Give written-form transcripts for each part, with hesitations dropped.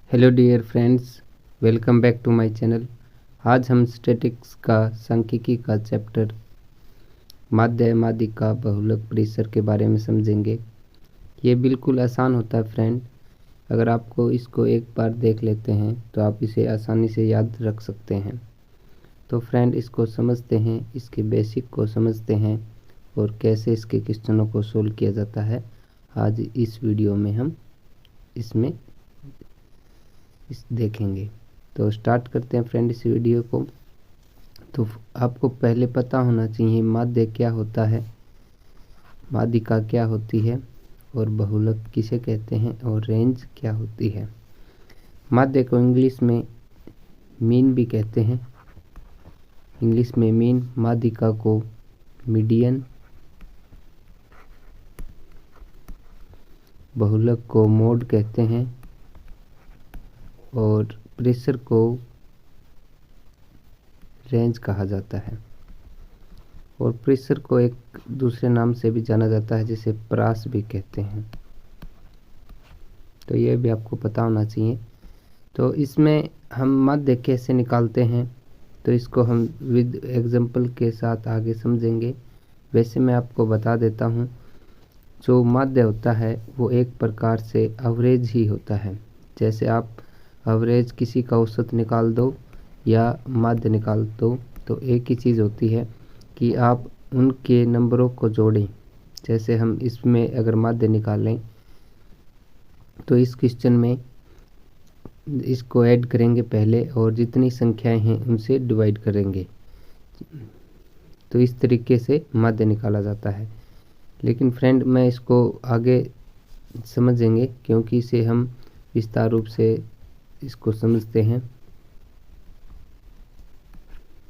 Hello dear friends, welcome back to my channel. आज हम statics का सांख्यिकी का चैप्टर माध्य माध्यिका बहुलक परिसर के बारे में समझेंगे। ये बिल्कुल आसान होता है फ्रेंड। अगर आपको इसको एक बार देख लेते हैं तो आप इसे आसानी से याद रख सकते हैं। तो फ्रेंड, इसको समझते हैं, इसके बेसिक को समझते हैं और कैसे इसके क्वेश्चनों को सोल्व किया जाता है। आज इस वीडियो में हम इसमें देखेंगे। तो स्टार्ट करते हैं फ्रेंड इस वीडियो को। तो आपको पहले पता होना चाहिए माध्य क्या होता है, माध्यिका क्या होती है और बहुलक किसे कहते हैं और रेंज क्या होती है। माध्य को इंग्लिश में मीन भी कहते हैं। इंग्लिश में मीन, माध्यिका को मीडियन, बहुलक को मोड कहते हैं और प्रेशर को रेंज कहा जाता है। और प्रेशर को एक दूसरे नाम से भी जाना जाता है जिसे प्रास भी कहते हैं। तो ये भी आपको पता होना चाहिए। तो इसमें हम माध्य कैसे निकालते हैं तो इसको हम विद एग्जांपल के साथ आगे समझेंगे। वैसे मैं आपको बता देता हूँ, जो माध्य होता है वो एक प्रकार से एवरेज ही होता है। जैसे आप एवरेज किसी का औसत निकाल दो या माध्य निकाल दो तो एक ही चीज़ होती है कि आप उनके नंबरों को जोड़ें। जैसे हम इसमें अगर माध्य निकालें तो इस क्वेश्चन में इसको ऐड करेंगे पहले और जितनी संख्याएं हैं उनसे डिवाइड करेंगे। तो इस तरीके से माध्य निकाला जाता है। लेकिन फ्रेंड, मैं इसको आगे समझेंगे क्योंकि इसे हम विस्तार रूप से इसको समझते हैं।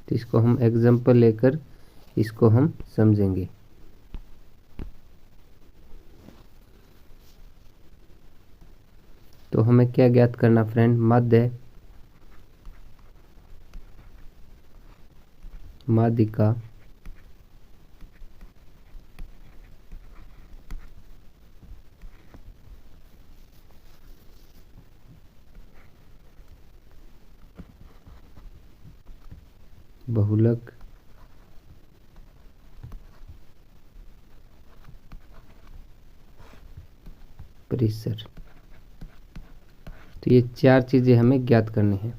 तो इसको हम एग्जांपल लेकर इसको हम समझेंगे। तो हमें क्या ज्ञात करना फ्रेंड, माध्य माध्यिका बहुलक परिसर। तो ये चार चीज़ें हमें ज्ञात करनी हैं।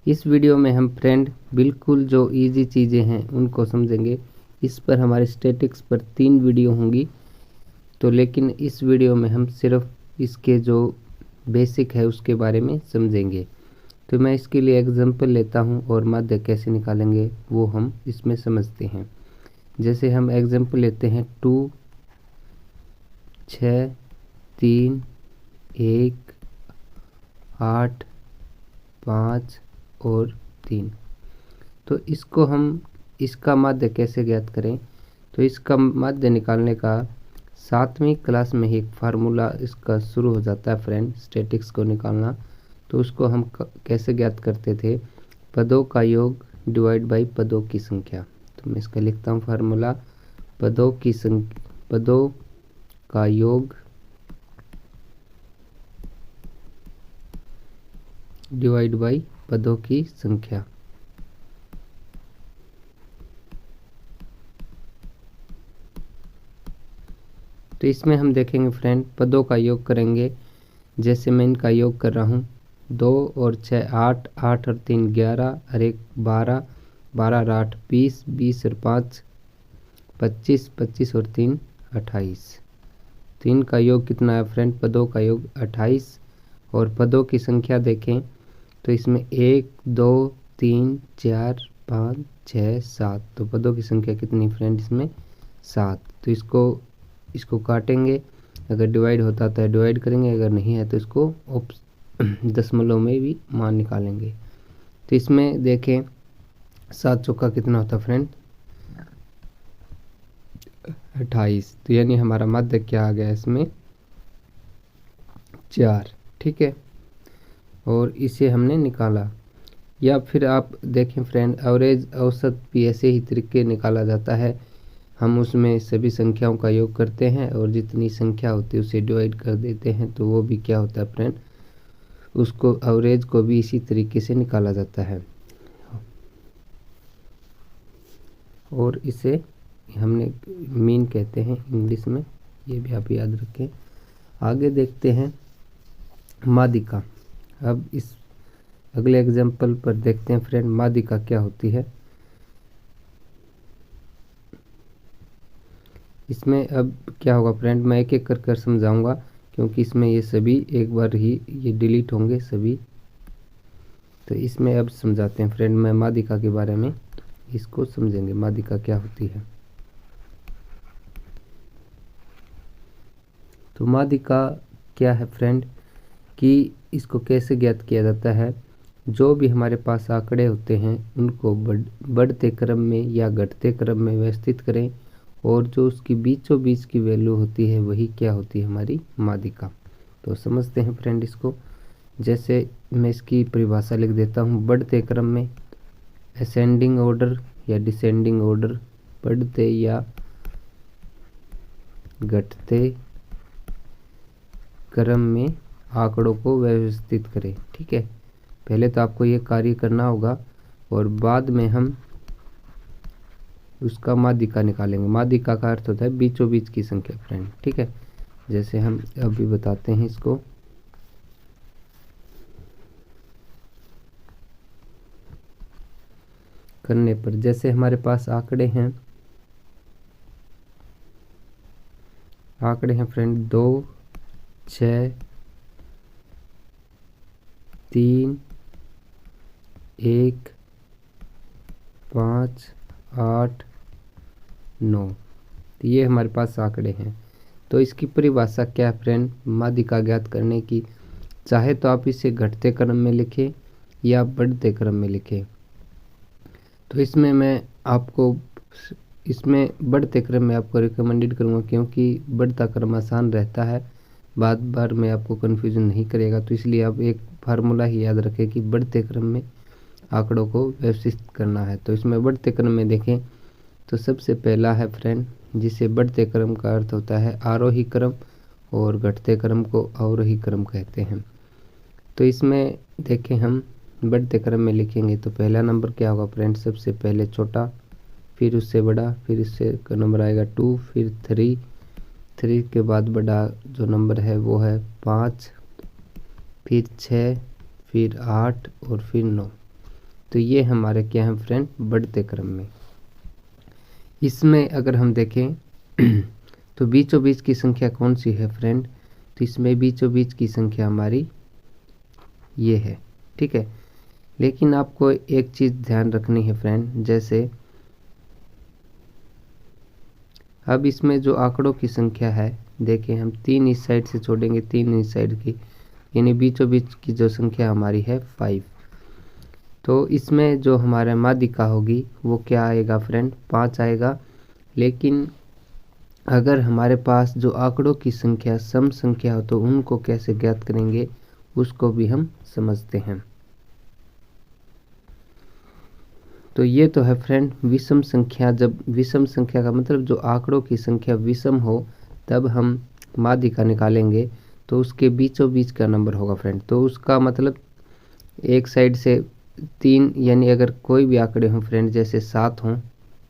इस वीडियो में हम फ्रेंड बिल्कुल जो इजी चीज़ें हैं उनको समझेंगे। इस पर हमारे स्टैटिक्स पर 3 वीडियो होंगी। तो लेकिन इस वीडियो में हम सिर्फ इसके जो बेसिक है उसके बारे में समझेंगे। तो मैं इसके लिए एग्जांपल लेता हूं और माध्य कैसे निकालेंगे वो हम इसमें समझते हैं। जैसे हम एग्जांपल लेते हैं 2, 6, 3, 1, 8, 5 और 3। तो इसको हम इसका माध्य कैसे ज्ञात करें तो इसका माध्य निकालने का 7वीं क्लास में ही एक फार्मूला इसका शुरू हो जाता है फ्रेंड, स्टैटिक्स को निकालना। तो उसको हम कैसे ज्ञात करते थे, पदों का योग डिवाइड बाई पदों की संख्या। तो मैं इसका लिखता हूँ फार्मूला, पदों का योग डिवाइड बाई पदों की संख्या। तो इसमें हम देखेंगे फ्रेंड, पदों का योग करेंगे। जैसे मैं इनका योग कर रहा हूँ, 2 और 6 8, 8 और 3 11 और 1 12, 12 और 8 20, 20 और 5 25, 25 और 3 28। 3 का योग कितना है फ्रेंड, पदों का योग 28। और पदों की संख्या देखें तो इसमें 1 2 3 4 5 6 7। तो पदों की संख्या कितनी फ्रेंड इसमें 7। तो इसको काटेंगे, अगर डिवाइड होता तो डिवाइड करेंगे, अगर नहीं है तो इसको दशमलव में भी मान निकालेंगे। तो इसमें देखें 7 चौका कितना होता फ्रेंड 28। तो यानी हमारा माध्य क्या आ गया इसमें 4। ठीक है, और इसे हमने निकाला। या फिर आप देखें फ्रेंड, एवरेज औसत भी ऐसे ही तरीके निकाला जाता है। हम उसमें सभी संख्याओं का योग करते हैं और जितनी संख्या होती है उसे डिवाइड कर देते हैं। तो वो भी क्या होता है फ्रेंड उसको एवरेज को भी इसी तरीके से निकाला जाता है, और इसे हमने मीन कहते हैं इंग्लिश में, ये भी आप याद रखें। आगे देखते हैं माध्यिका। अब इस अगले एग्जाम्पल पर देखते हैं फ्रेंड माध्यिका क्या होती है। इसमें अब क्या होगा फ्रेंड, मैं एक एक कर समझाऊंगा, क्योंकि इसमें ये सभी एक बार ही ये डिलीट होंगे सभी। तो इसमें अब समझाते हैं फ्रेंड, मैं माध्यिका के बारे में, इसको समझेंगे माध्यिका क्या होती है। तो माध्यिका क्या है फ्रेंड, कि इसको कैसे ज्ञात किया जाता है। जो भी हमारे पास आंकड़े होते हैं उनको बढ़ते क्रम में या घटते क्रम में व्यवस्थित करें, और जो उसकी बीचों बीच की वैल्यू होती है वही क्या होती है, हमारी माध्यिका। तो समझते हैं फ्रेंड इसको। जैसे मैं इसकी परिभाषा लिख देता हूँ। बढ़ते क्रम में असेंडिंग ऑर्डर या डिसेंडिंग ऑर्डर, बढ़ते या घटते क्रम में आंकड़ों को व्यवस्थित करें। ठीक है, पहले तो आपको ये कार्य करना होगा और बाद में हम उसका माध्यिका निकालेंगे। माध्यिका का अर्थ होता है बीचों बीच की संख्या फ्रेंड। ठीक है, जैसे हम अभी बताते हैं इसको। करने पर जैसे हमारे पास आंकड़े हैं फ्रेंड 2, 6, 3, 1, 5, 8, 9, तो ये हमारे पास आंकड़े हैं। तो इसकी परिभाषा क्या है फ्रेंड, माध्यिका ज्ञात करने की। चाहे तो आप इसे घटते क्रम में लिखें या बढ़ते क्रम में लिखें। तो इसमें मैं आपको बढ़ते क्रम में आपको रिकमेंडेड करूँगा, क्योंकि बढ़ता क्रम आसान रहता है, बार बार में आपको कन्फ्यूजन नहीं करेगा। तो इसलिए आप एक फार्मूला ही याद रखें कि बढ़ते क्रम में आंकड़ों को व्यवस्थित करना है। तो इसमें बढ़ते क्रम में देखें तो सबसे पहला है फ्रेंड, जिसे बढ़ते क्रम का अर्थ होता है आरोही क्रम, और घटते क्रम को अवरोही क्रम कहते हैं। तो इसमें देखें हम बढ़ते क्रम में लिखेंगे तो पहला नंबर क्या होगा फ्रेंड, सबसे पहले छोटा, फिर उससे बड़ा, फिर इससे का नंबर आएगा 2, फिर 3 के बाद बड़ा जो नंबर है वो है 5, फिर 6, फिर 8 और फिर 9। तो ये हमारे क्या है फ्रेंड, बढ़ते क्रम में। इसमें अगर हम देखें तो बीचों बीच की संख्या कौन सी है फ्रेंड, तो इसमें बीचों बीच की संख्या हमारी ये है। ठीक है, लेकिन आपको एक चीज़ ध्यान रखनी है फ्रेंड, जैसे अब इसमें जो आंकड़ों की संख्या है, देखें हम 3 इस साइड से छोड़ेंगे, 3 इस साइड की, यानी बीचों बीच की जो संख्या हमारी है 5। तो इसमें जो हमारा माध्यिका होगी वो क्या आएगा फ्रेंड, 5 आएगा। लेकिन अगर हमारे पास जो आंकड़ों की संख्या सम संख्या हो तो उनको कैसे ज्ञात करेंगे, उसको भी हम समझते हैं। तो ये तो है फ्रेंड विषम संख्या। जब विषम संख्या का मतलब जो आंकड़ों की संख्या विषम हो तब हम माध्यिका निकालेंगे, तो उसके बीचों बीच का नंबर होगा फ्रेंड। तो उसका मतलब एक साइड से 3, यानी अगर कोई भी आंकड़े हों फ्रेंड, जैसे 7 हों,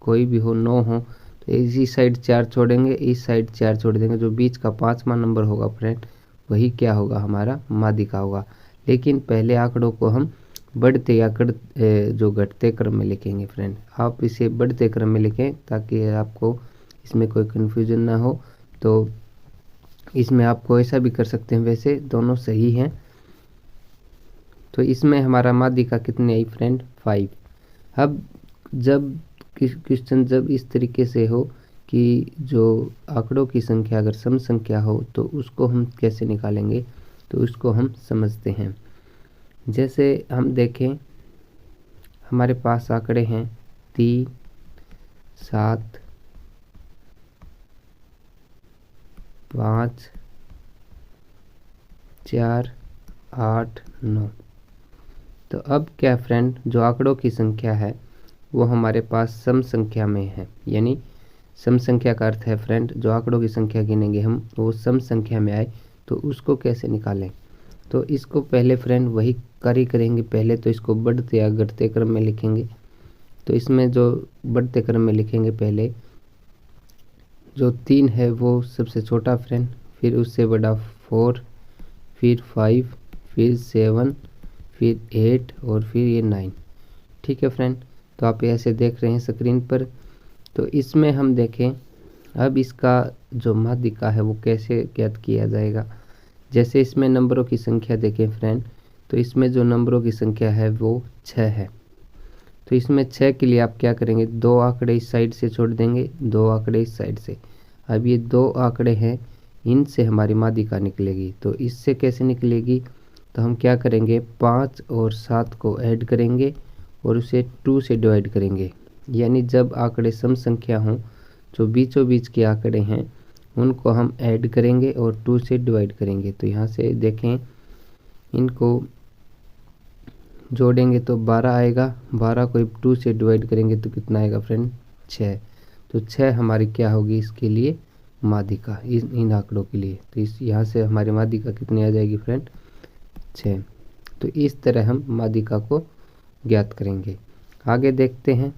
कोई भी हो, 9 हो, तो इसी साइड 4 छोड़ेंगे, इस साइड 4 छोड़ देंगे, जो बीच का 5वां नंबर होगा फ्रेंड वही क्या होगा, हमारा माध्यिका होगा। लेकिन पहले आंकड़ों को हम बढ़ते या जो घटते क्रम में लिखेंगे फ्रेंड। आप इसे बढ़ते क्रम में लिखें ताकि आपको इसमें कोई कन्फ्यूजन ना हो। तो इसमें आपको ऐसा भी कर सकते हैं, वैसे दोनों सही हैं। तो इसमें हमारा माध्यिका कितने आई फ्रेंड, 5। अब जब क्वेश्चन जब इस तरीके से हो कि जो आंकड़ों की संख्या अगर सम संख्या हो तो उसको हम कैसे निकालेंगे, तो उसको हम समझते हैं। जैसे हम देखें हमारे पास आंकड़े हैं 3, 7, 5, 4, 8, 9। तो अब क्या फ्रेंड, जो आंकड़ों की संख्या है वो हमारे पास सम संख्या में है, यानी सम संख्या का अर्थ है फ्रेंड जो आंकड़ों की संख्या गिनेंगे हम वो सम संख्या में आए। तो उसको कैसे निकालें, तो इसको पहले फ्रेंड वही कार्य करेंगे। पहले तो इसको बढ़ते या घटते क्रम में लिखेंगे। तो इसमें जो बढ़ते क्रम में लिखेंगे, पहले जो 3 है वो सबसे छोटा फ्रेंड, फिर उससे बड़ा 4, फिर 5, फिर 7, फिर 8 और फिर ये 9। ठीक है फ्रेंड, तो आप ऐसे देख रहे हैं स्क्रीन पर। तो इसमें हम देखें अब इसका जो माध्यिका है वो कैसे ज्ञात किया जाएगा। जैसे इसमें नंबरों की संख्या देखें फ्रेंड, तो इसमें जो नंबरों की संख्या है वो 6 है। तो इसमें 6 के लिए आप क्या करेंगे, 2 आंकड़े इस साइड से छोड़ देंगे, 2 आंकड़े इस साइड से। अब ये 2 आंकड़े हैं, इनसे हमारी माध्यिका निकलेगी। तो इससे कैसे निकलेगी, तो हम क्या करेंगे, 5 और 7 को ऐड करेंगे और उसे 2 से डिवाइड करेंगे। यानी जब आंकड़े सम संख्या हों, जो बीचों बीच के आंकड़े हैं, उनको हम ऐड करेंगे और 2 से डिवाइड करेंगे। तो यहाँ से देखें, इनको जोड़ेंगे तो 12 आएगा। 12 को 2 से डिवाइड करेंगे तो कितना आएगा फ्रेंड, 6। तो 6 हमारी क्या होगी इसके लिए, माध्यिका, इन आंकड़ों के लिए। तो इस यहाँ से हमारी माध्यिका कितनी आ जाएगी फ्रेंड, 6। तो इस तरह हम माध्यिका को ज्ञात करेंगे। आगे देखते हैं।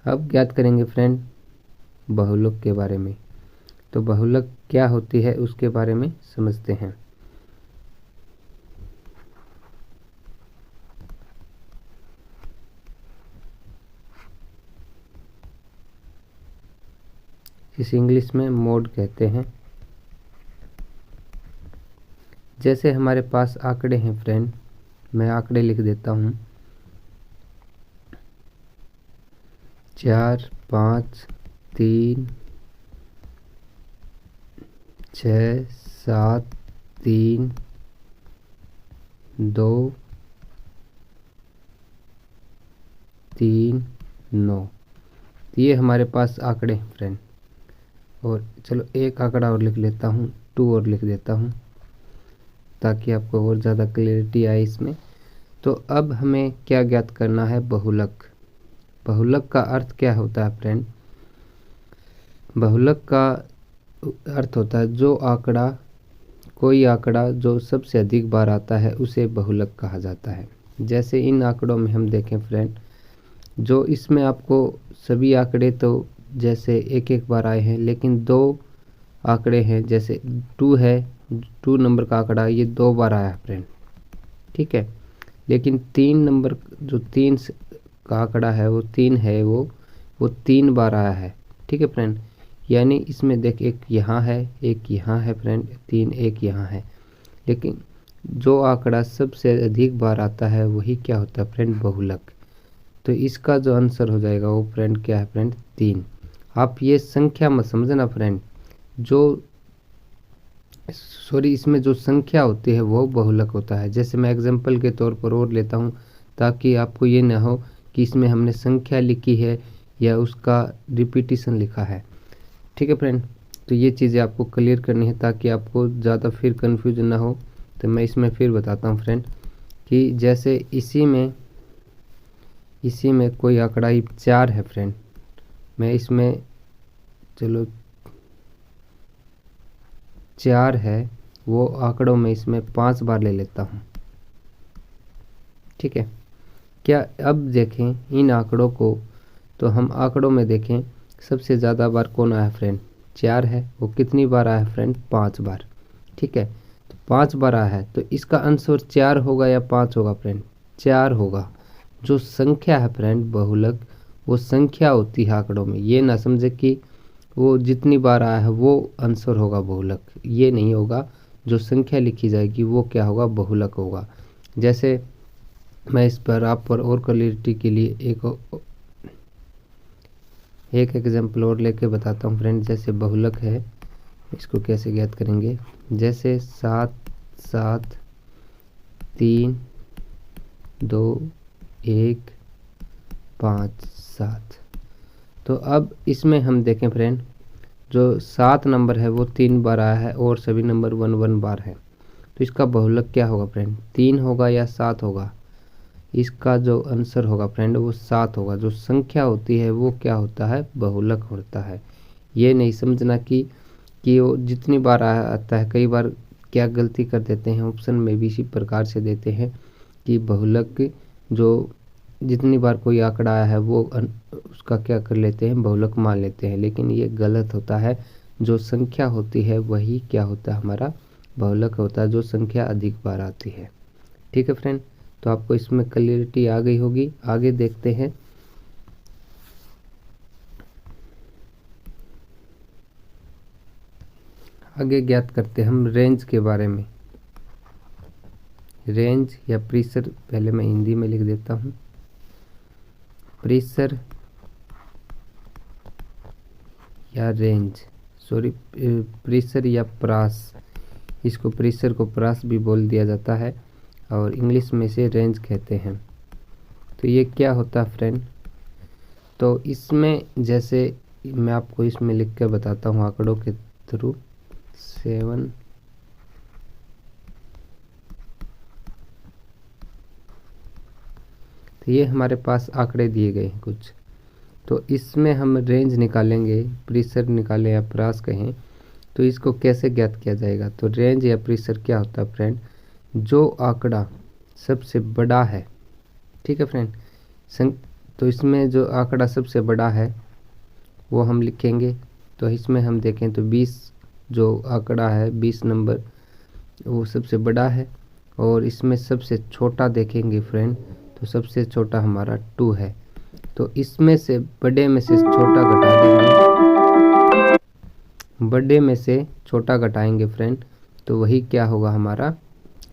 अब ज्ञात करेंगे फ्रेंड बहुलक के बारे में। तो बहुलक क्या होती है उसके बारे में समझते हैं। इस इंग्लिश में मोड कहते हैं। जैसे हमारे पास आंकड़े हैं फ्रेंड, मैं आंकड़े लिख देता हूँ, 4, 5, 3, 6, 7, 3, 2, 3, 9। ये हमारे पास आंकड़े हैं फ्रेंड। और चलो एक आंकड़ा और लिख लेता हूँ, 2 और लिख देता हूँ ताकि आपको और ज़्यादा क्लियरिटी आए इसमें। तो अब हमें क्या ज्ञात करना है, बहुलक। बहुलक का अर्थ क्या होता है फ्रेंड, बहुलक का अर्थ होता है जो आंकड़ा, कोई आंकड़ा जो सबसे अधिक बार आता है उसे बहुलक कहा जाता है। जैसे इन आंकड़ों में हम देखें फ्रेंड, जो इसमें आपको सभी आंकड़े तो जैसे एक एक बार आए हैं, लेकिन 2 आंकड़े हैं, जैसे 2 है, 2 नंबर का आंकड़ा ये 2 बार आया फ्रेंड। ठीक है, लेकिन 3 नंबर जो 3 का आंकड़ा है वो 3 है, वो 3 बार आया है। ठीक है फ्रेंड, यानी इसमें देख एक यहाँ है, एक यहाँ है फ्रेंड, 3 एक यहाँ है। लेकिन जो आंकड़ा सबसे अधिक बार आता है वही क्या होता है फ्रेंड, बहुलक। तो इसका जो आंसर हो जाएगा वो फ्रेंड क्या है फ्रेंड, 3। आप ये संख्या मत समझना फ्रेंड, इसमें जो संख्या होती है वो बहुलक होता है। जैसे मैं एग्जांपल के तौर पर और लेता हूँ ताकि आपको ये ना हो कि इसमें हमने संख्या लिखी है या उसका रिपीटिशन लिखा है। ठीक है फ्रेंड, तो ये चीज़ें आपको क्लियर करनी है ताकि आपको ज़्यादा फिर कन्फ्यूजन ना हो। तो मैं इसमें फिर बताता हूँ फ्रेंड कि जैसे इसी में कोई आंकड़ा 4 है फ्रेंड, मैं इसमें चलो 4 है, वो आंकड़ों में इसमें 5 बार ले लेता हूँ। ठीक है, क्या अब देखें इन आंकड़ों को, तो हम आंकड़ों में देखें सबसे ज़्यादा बार कौन आया फ्रेंड, 4 है। वो कितनी बार आया फ्रेंड, 5 बार। ठीक है, तो 5 बार आया है, तो इसका आंसर 4 होगा या 5 होगा फ्रेंड, 4 होगा। जो संख्या है फ्रेंड बहुलक, वो संख्या होती है आंकड़ों में। ये ना समझे कि वो जितनी बार आया है वो आंसर होगा बहुलक, ये नहीं होगा। जो संख्या लिखी जाएगी वो क्या होगा, बहुलक होगा। जैसे मैं इस पर आप पर और क्लियरिटी के लिए एक एग्जाम्पल और लेके बताता हूँ फ्रेंड। जैसे बहुलक है, इसको कैसे ज्ञात करेंगे। जैसे 7, 7, 3, 2, 1, 5, 7। तो अब इसमें हम देखें फ्रेंड, जो 7 नंबर है वो 3 बार आया है और सभी नंबर 1 1 बार है। तो इसका बहुलक क्या होगा फ्रेंड, 3 होगा या 7 होगा। इसका जो आंसर होगा फ्रेंड वो 7 होगा। जो संख्या होती है वो क्या होता है, बहुलक होता है। ये नहीं समझना कि कि वो जितनी बार आता है, कई बार क्या गलती कर देते हैं, ऑप्शन में भी इसी प्रकार से देते हैं कि बहुलक जो जितनी बार कोई आंकड़ा आया है वो उसका क्या कर लेते हैं, बहुलक मान लेते हैं, लेकिन ये गलत होता है। जो संख्या होती है वही क्या होता है, हमारा बहुलक होता है, जो संख्या अधिक बार आती है। ठीक है फ्रेंड, तो आपको इसमें क्लियरिटी आ गई होगी। आगे देखते हैं। आगे ज्ञात करते हैं हम रेंज के बारे में। रेंज या प्रीसर, पहले मैं हिंदी में लिख देता हूँ। प्रीसर या रेंज, सॉरी, प्रीसर या प्रास, इसको प्रीसर को प्रास भी बोल दिया जाता है और इंग्लिश में से रेंज कहते हैं। तो ये क्या होता है फ्रेंड, तो इसमें जैसे मैं आपको इसमें लिख कर बताता हूँ आंकड़ों के थ्रू। 7 तो ये हमारे पास आंकड़े दिए गए हैं कुछ, तो इसमें हम रेंज निकालेंगे, प्रीसर निकालें या प्रास कहें, तो इसको कैसे ज्ञात किया जाएगा। तो रेंज या प्रीसर क्या होता है फ्रेंड, जो आंकड़ा सबसे बड़ा है, ठीक है फ्रेंड, तो इसमें जो आंकड़ा सबसे बड़ा है वो हम लिखेंगे। तो इसमें हम देखें तो 20 जो आंकड़ा है, 20 नंबर, वो सबसे बड़ा है। और इसमें सबसे छोटा देखेंगे फ्रेंड, तो सबसे छोटा हमारा 2 है। तो इसमें से बड़े में से छोटा घटा देंगे, बड़े में से छोटा घटाएंगे फ्रेंड, तो वही क्या होगा, हमारा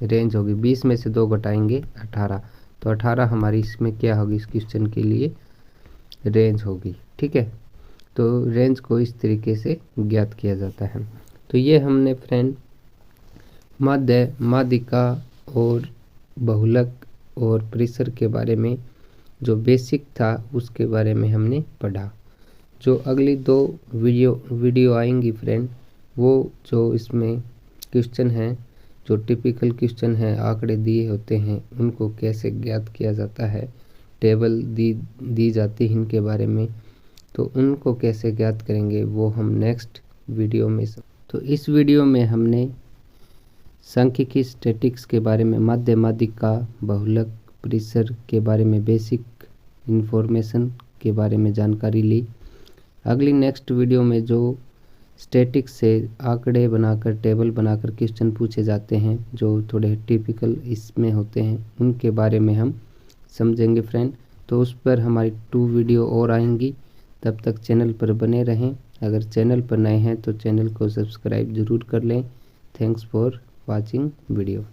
रेंज होगी। 20 में से 2 घटाएंगे 18, तो 18 हमारी इसमें क्या होगी, इस क्वेश्चन के लिए रेंज होगी। ठीक है, तो रेंज को इस तरीके से ज्ञात किया जाता है। तो ये हमने फ्रेंड माध्य, माध्यिका और बहुलक और प्रीसर के बारे में जो बेसिक था उसके बारे में हमने पढ़ा। जो अगली 2 वीडियो आएंगी फ्रेंड, वो जो इसमें क्वेश्चन हैं, जो टिपिकल क्वेश्चन हैं, आंकड़े दिए होते हैं, उनको कैसे ज्ञात किया जाता है, टेबल दी जाती है इनके बारे में, तो उनको कैसे ज्ञात करेंगे वो हम नेक्स्ट वीडियो में। तो इस वीडियो में हमने सांख्यिकी स्टैटिक्स के बारे में, माध्य, माध्यिका, बहुलक, प्रीसर के बारे में बेसिक इन्फॉर्मेशन के बारे में जानकारी ली। अगली नेक्स्ट वीडियो में जो स्टैटिक्स से आंकड़े बनाकर, टेबल बनाकर क्वेश्चन पूछे जाते हैं, जो थोड़े टिपिकल इसमें होते हैं, उनके बारे में हम समझेंगे फ्रेंड। तो उस पर हमारी 2 वीडियो और आएंगी। तब तक चैनल पर बने रहें। अगर चैनल पर नए हैं तो चैनल को सब्सक्राइब ज़रूर कर लें। Thanks for watching video.